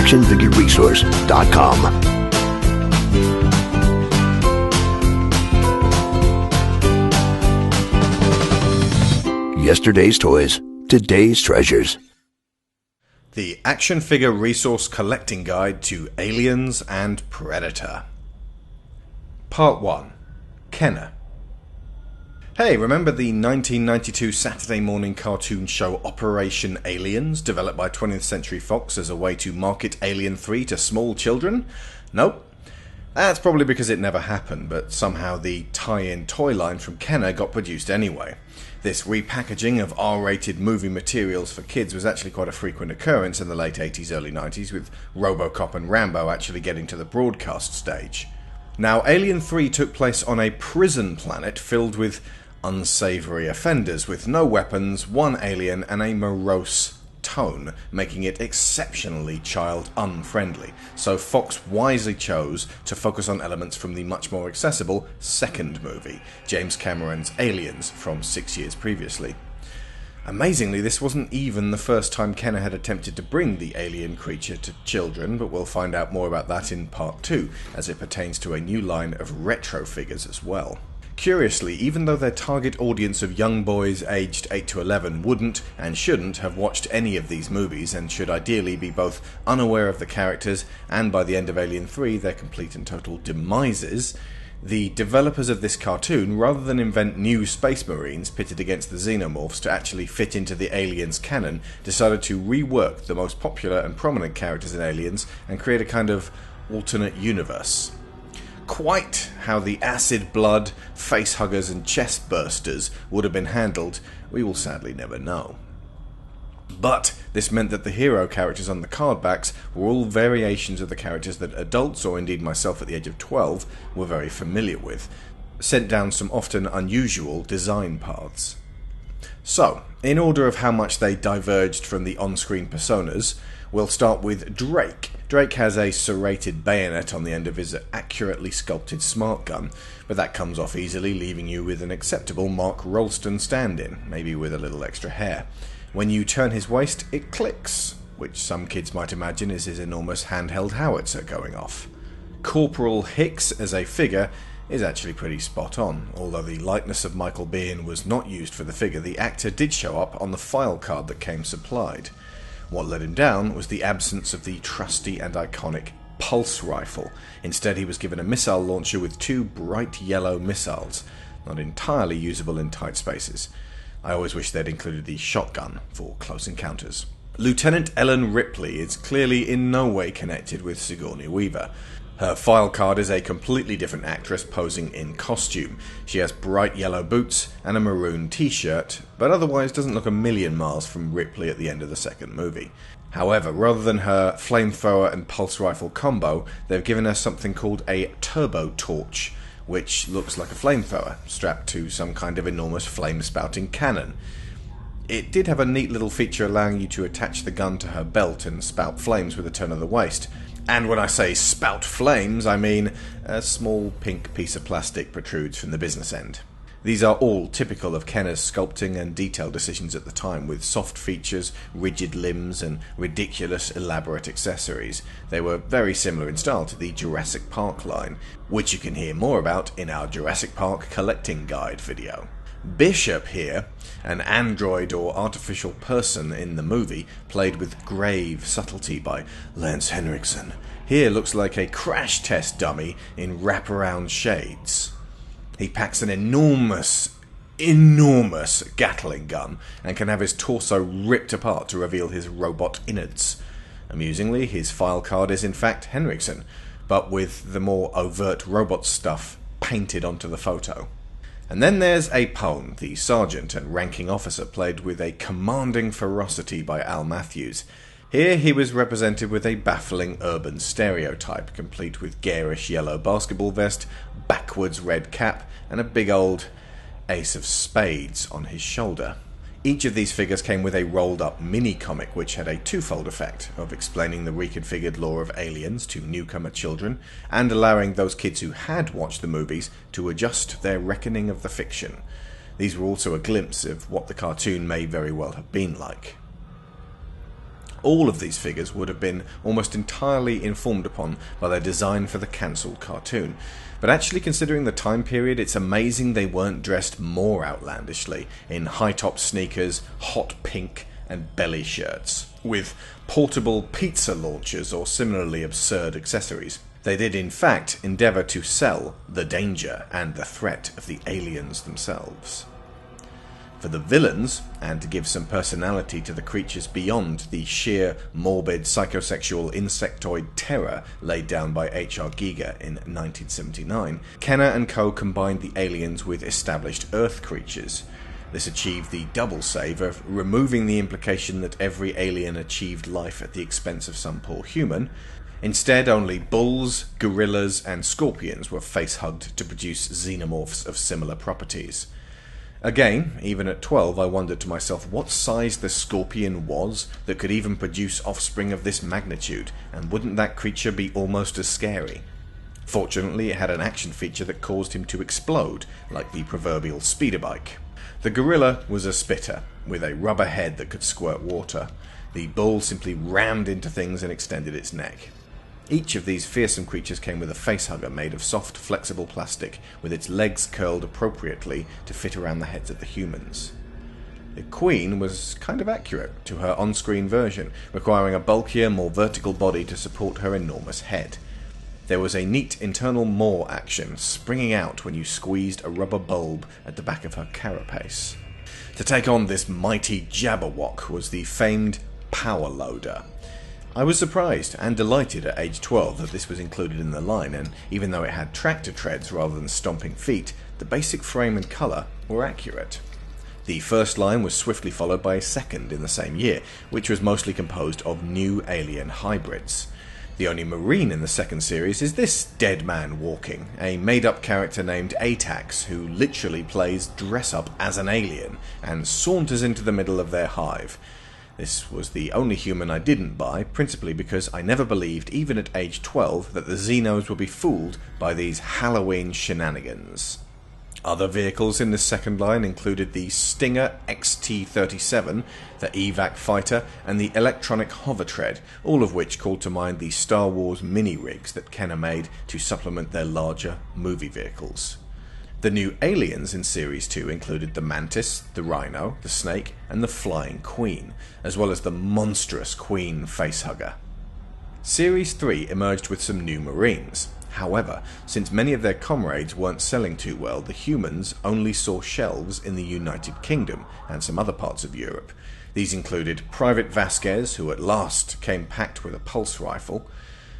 actionfigureresource.com. Yesterday's toys, today's treasures. The Action Figure Resource Collecting Guide to Aliens and Predator. Part 1. Kenner. Hey, remember the 1992 Saturday morning cartoon show Operation Aliens, developed by 20th Century Fox as a way to market Alien 3 to small children? Nope. That's probably because it never happened, but somehow the tie-in toy line from Kenner got produced anyway. This repackaging of R-rated movie materials for kids was actually quite a frequent occurrence in the late 80s, early 90s, with RoboCop and Rambo actually getting to the broadcast stage. Now, Alien 3 took place on a prison planet filled with unsavoury offenders, with no weapons, one alien, and a morose tone, making it exceptionally child-unfriendly. So Fox wisely chose to focus on elements from the much more accessible second movie, James Cameron's Aliens, from 6 years previously. Amazingly, this wasn't even the first time Kenner had attempted to bring the alien creature to children, but we'll find out more about that in Part 2, as it pertains to a new line of retro figures as well. Curiously, even though their target audience of young boys aged 8 to 11 wouldn't and shouldn't have watched any of these movies and should ideally be both unaware of the characters and by the end of Alien 3 their complete and total demises, the developers of this cartoon, rather than invent new Space Marines pitted against the Xenomorphs to actually fit into the Aliens canon, decided to rework the most popular and prominent characters in Aliens and create a kind of alternate universe. Quite how the acid blood, facehuggers and chest bursters would have been handled, we will sadly never know. But this meant that the hero characters on the card backs were all variations of the characters that adults, or indeed myself at the age of 12, were very familiar with, sent down some often unusual design paths. So, in order of how much they diverged from the on-screen personas, we'll start with Drake. Drake has a serrated bayonet on the end of his accurately sculpted smart gun, but that comes off easily, leaving you with an acceptable Mark Rolston stand-in, maybe with a little extra hair. When you turn his waist, it clicks, which some kids might imagine is his enormous handheld howitzer going off. Corporal Hicks as a figure is actually pretty spot on. Although the likeness of Michael Biehn was not used for the figure, the actor did show up on the file card that came supplied. What let him down was the absence of the trusty and iconic pulse rifle. Instead, he was given a missile launcher with two bright yellow missiles, not entirely usable in tight spaces. I always wish they'd included the shotgun for close encounters. Lieutenant Ellen Ripley is clearly in no way connected with Sigourney Weaver. Her file card is a completely different actress posing in costume. She has bright yellow boots and a maroon t-shirt, but otherwise doesn't look a million miles from Ripley at the end of the second movie. However, rather than her flamethrower and pulse rifle combo, they've given her something called a turbo torch, which looks like a flamethrower, strapped to some kind of enormous flame-spouting cannon. It did have a neat little feature allowing you to attach the gun to her belt and spout flames with a turn of the waist. And when I say spout flames, I mean a small pink piece of plastic protrudes from the business end. These are all typical of Kenner's sculpting and detail decisions at the time, with soft features, rigid limbs, and ridiculous elaborate accessories. They were very similar in style to the Jurassic Park line, which you can hear more about in our Jurassic Park Collecting Guide video. Bishop here, an android or artificial person in the movie, played with grave subtlety by Lance Henriksen, here looks like a crash test dummy in wraparound shades. He packs an enormous Gatling gun and can have his torso ripped apart to reveal his robot innards. Amusingly, his file card is in fact Henriksen, but with the more overt robot stuff painted onto the photo. And then there's Apone, the sergeant and ranking officer, played with a commanding ferocity by Al Matthews. Here he was represented with a baffling urban stereotype, complete with garish yellow basketball vest, backwards red cap, and a big old ace of spades on his shoulder. Each of these figures came with a rolled-up mini-comic which had a twofold effect of explaining the reconfigured lore of Aliens to newcomer children and allowing those kids who had watched the movies to adjust their reckoning of the fiction. These were also a glimpse of what the cartoon may very well have been like. All of these figures would have been almost entirely informed upon by their design for the cancelled cartoon. But actually, considering the time period, it's amazing they weren't dressed more outlandishly in high-top sneakers, hot pink, and belly shirts, with portable pizza launchers or similarly absurd accessories. They did in fact endeavour to sell the danger and the threat of the aliens themselves. For the villains, and to give some personality to the creatures beyond the sheer, morbid, psychosexual insectoid terror laid down by H.R. Giger in 1979, Kenner and co. combined the aliens with established Earth creatures. This achieved the double save of removing the implication that every alien achieved life at the expense of some poor human. Instead, only bulls, gorillas, and scorpions were face-hugged to produce xenomorphs of similar properties. Again, even at 12, I wondered to myself what size the scorpion was that could even produce offspring of this magnitude, and wouldn't that creature be almost as scary? Fortunately, it had an action feature that caused him to explode, like the proverbial speeder bike. The gorilla was a spitter, with a rubber head that could squirt water. The bull simply rammed into things and extended its neck. Each of these fearsome creatures came with a facehugger made of soft, flexible plastic, with its legs curled appropriately to fit around the heads of the humans. The Queen was kind of accurate to her on-screen version, requiring a bulkier, more vertical body to support her enormous head. There was a neat internal maw action springing out when you squeezed a rubber bulb at the back of her carapace. To take on this mighty Jabberwock was the famed Power Loader. I was surprised and delighted at age 12 that this was included in the line, and even though it had tractor treads rather than stomping feet, the basic frame and colour were accurate. The first line was swiftly followed by a second in the same year, which was mostly composed of new alien hybrids. The only Marine in the second series is this dead man walking, a made-up character named Atax, who literally plays dress-up as an alien and saunters into the middle of their hive. This was the only human I didn't buy, principally because I never believed, even at age 12, that the Xenos would be fooled by these Halloween shenanigans. Other vehicles in this second line included the Stinger XT-37, the evac fighter, and the electronic hovertread, all of which called to mind the Star Wars mini-rigs that Kenner made to supplement their larger movie vehicles. The new aliens in Series 2 included the Mantis, the Rhino, the Snake, and the Flying Queen, as well as the monstrous Queen facehugger. Series 3 emerged with some new Marines. However, since many of their comrades weren't selling too well, the humans only saw shelves in the United Kingdom and some other parts of Europe. These included Private Vasquez, who at last came packed with a pulse rifle.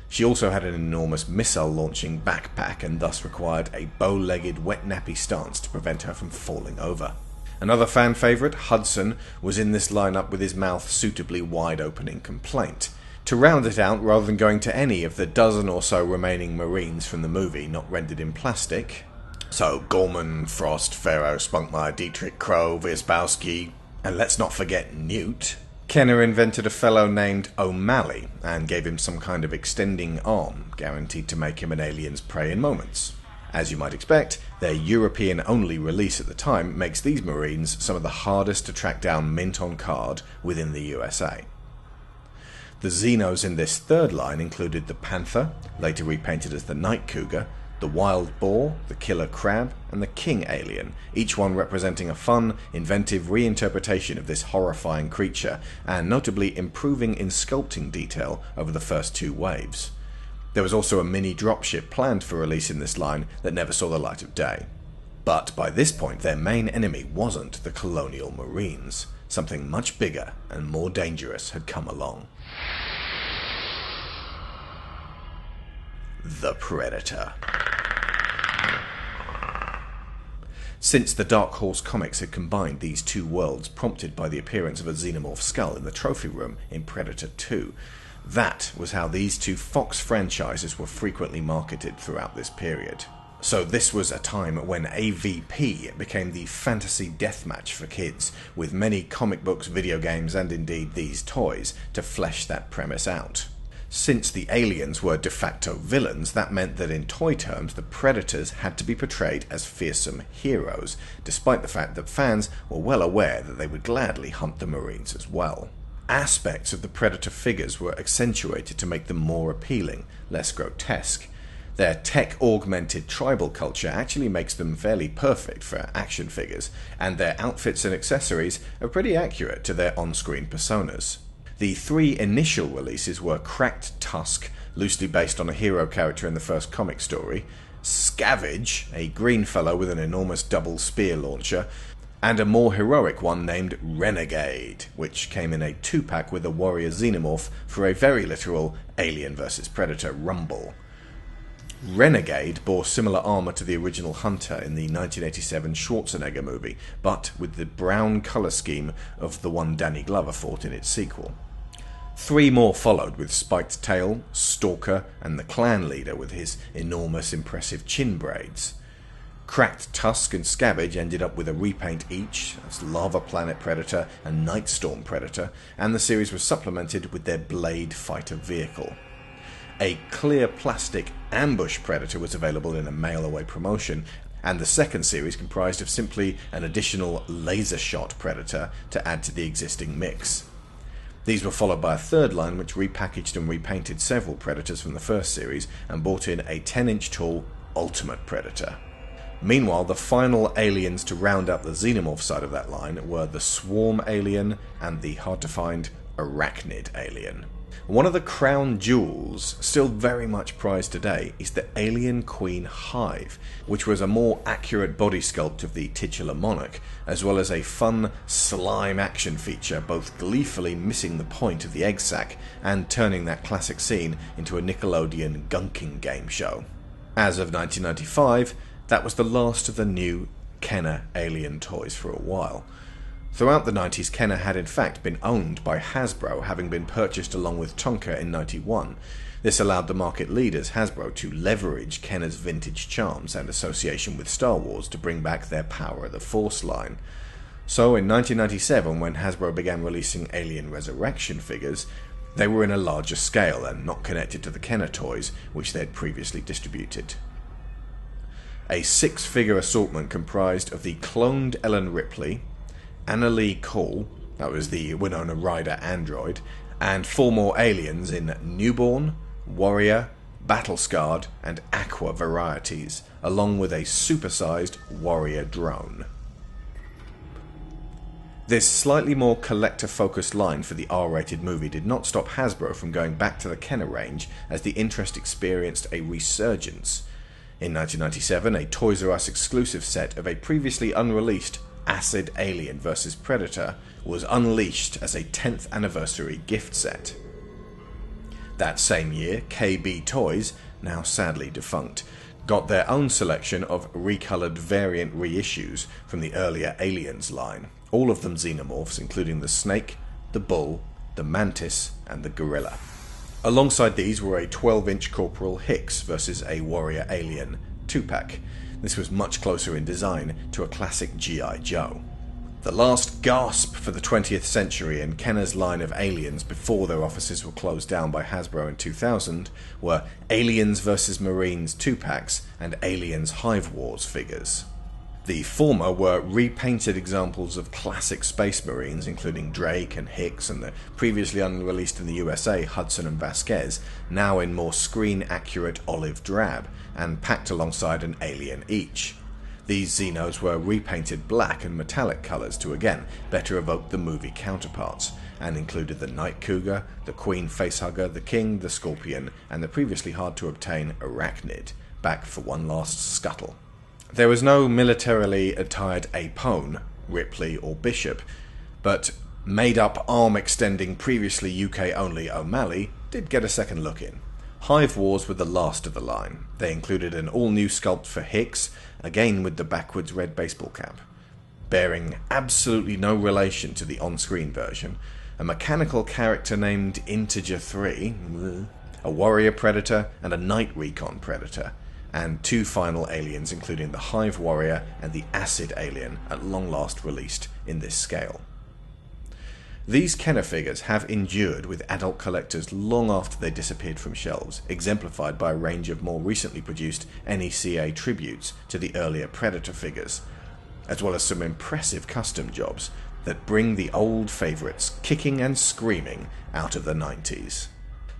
She also had an enormous missile-launching backpack and thus required a bow-legged wet nappy stance to prevent her from falling over. Another fan favourite, Hudson, was in this lineup with his mouth suitably wide open in complaint. To round it out, rather than going to any of the dozen or so remaining Marines from the movie not rendered in plastic, so Gorman, Frost, Farrow, Spunkmeyer, Dietrich, Crow, Wierzbowski, and let's not forget Newt, Kenner invented a fellow named O'Malley and gave him some kind of extending arm, guaranteed to make him an alien's prey in moments. As you might expect, their European-only release at the time makes these Marines some of the hardest to track down mint on card within the USA. The Xenos in this third line included the Panther, later repainted as the Night Cougar, the Wild Boar, the Killer Crab, and the King Alien, each one representing a fun, inventive reinterpretation of this horrifying creature, and notably improving in sculpting detail over the first two waves. There was also a mini dropship planned for release in this line that never saw the light of day. But by this point their main enemy wasn't the Colonial Marines. Something much bigger and more dangerous had come along. The Predator. Since the Dark Horse comics had combined these two worlds prompted by the appearance of a xenomorph skull in the trophy room in Predator 2, that was how these two Fox franchises were frequently marketed throughout this period. So this was a time when AVP became the fantasy deathmatch for kids, with many comic books, video games, and indeed these toys to flesh that premise out. Since the aliens were de facto villains, that meant that in toy terms the Predators had to be portrayed as fearsome heroes, despite the fact that fans were well aware that they would gladly hunt the Marines as well. aspects of the Predator figures were accentuated to make them more appealing, less grotesque. Their tech-augmented tribal culture actually makes them fairly perfect for action figures, and their outfits and accessories are pretty accurate to their on-screen personas. The 3 initial releases were Cracked Tusk, loosely based on a hero character in the first comic story, Scavenge, a green fellow with an enormous double spear launcher, and a more heroic one named Renegade, which came in a 2-pack with a warrior Xenomorph for a very literal Alien vs Predator rumble. Renegade bore similar armor to the original Hunter in the 1987 Schwarzenegger movie, but with the brown color scheme of the one Danny Glover fought in its sequel. 3 more followed with Spiked Tail, Stalker, and the clan leader with his enormous impressive chin braids. Cracked Tusk and Scavenge ended up with a repaint each, that's Lava Planet Predator and Nightstorm Predator, and the series was supplemented with their Blade fighter vehicle. A clear plastic Ambush Predator was available in a mail-away promotion, and the second series comprised of simply an additional laser shot Predator to add to the existing mix. These were followed by a third line which repackaged and repainted several Predators from the first series and brought in a 10-inch tall Ultimate Predator. Meanwhile, the final aliens to round out the Xenomorph side of that line were the Swarm Alien and the hard-to-find Arachnid Alien. One of the crown jewels, still very much prized today, is the Alien Queen Hive, which was a more accurate body sculpt of the titular monarch, as well as a fun slime action feature, both gleefully missing the point of the egg sack and turning that classic scene into a Nickelodeon gunking game show. As of 1995, that was the last of the new Kenner Alien toys for a while. Throughout the 90s, Kenner had in fact been owned by Hasbro, having been purchased along with Tonka in 91. This allowed the market leaders, Hasbro, to leverage Kenner's vintage charms and association with Star Wars to bring back their Power of the Force line. So in 1997, when Hasbro began releasing Alien Resurrection figures, they were in a larger scale and not connected to the Kenner toys, which they had previously distributed. A 6-figure assortment comprised of the cloned Ellen Ripley, Anna Lee Cole, that was the Winona Ryder android, and 4 more aliens in Newborn, Warrior, Battle-Scarred, and Aqua varieties, along with a supersized Warrior drone. This slightly more collector-focused line for the R-rated movie did not stop Hasbro from going back to the Kenner range, as the interest experienced a resurgence. In 1997, a Toys R Us exclusive set of a previously unreleased Acid Alien vs Predator was unleashed as a 10th anniversary gift set. That same year, KB Toys, now sadly defunct, got their own selection of recolored variant reissues from the earlier Aliens line, all of them Xenomorphs, including the Snake, the Bull, the Mantis, and the Gorilla. Alongside these were a 12-inch Corporal Hicks versus a Warrior Alien 2-pack. This was much closer in design to a classic G.I. Joe. The last gasp for the 20th century in Kenner's line of aliens before their offices were closed down by Hasbro in 2000 were Aliens vs Marines 2-packs and Aliens Hive Wars figures. The former were repainted examples of classic Space Marines, including Drake and Hicks and the previously unreleased in the USA Hudson and Vasquez, now in more screen-accurate olive drab, and packed alongside an alien each. These Xenos were repainted black and metallic colours to again better evoke the movie counterparts, and included the Night Cougar, the Queen Facehugger, the King, the Scorpion, and the previously hard-to-obtain Arachnid, back for one last scuttle. There was no militarily attired Apone, Ripley, or Bishop, but made-up arm-extending previously UK-only O'Malley did get a second look in. Hive Wars were the last of the line. They included an all-new sculpt for Hicks, again with the backwards red baseball cap. Bearing absolutely no relation to the on-screen version, a mechanical character named Integer 3, a Warrior Predator, and a Night Recon Predator, and 2 final aliens including the Hive Warrior and the Acid Alien, at long last released in this scale. These Kenner figures have endured with adult collectors long after they disappeared from shelves, exemplified by a range of more recently produced NECA tributes to the earlier Predator figures, as well as some impressive custom jobs, that bring the old favourites kicking and screaming out of the 90s.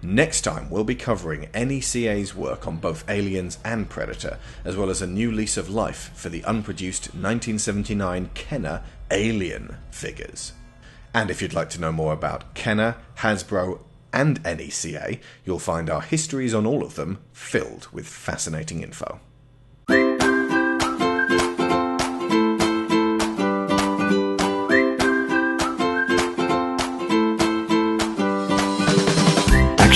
Next time we'll be covering NECA's work on both Aliens and Predator, as well as a new lease of life for the unproduced 1979 Kenner Alien figures. And if you'd like to know more about Kenner, Hasbro, and NECA, you'll find our histories on all of them filled with fascinating info.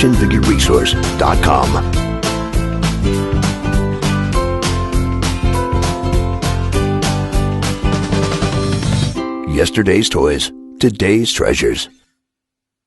actionfigureresource.com. Yesterday's toys, today's treasures.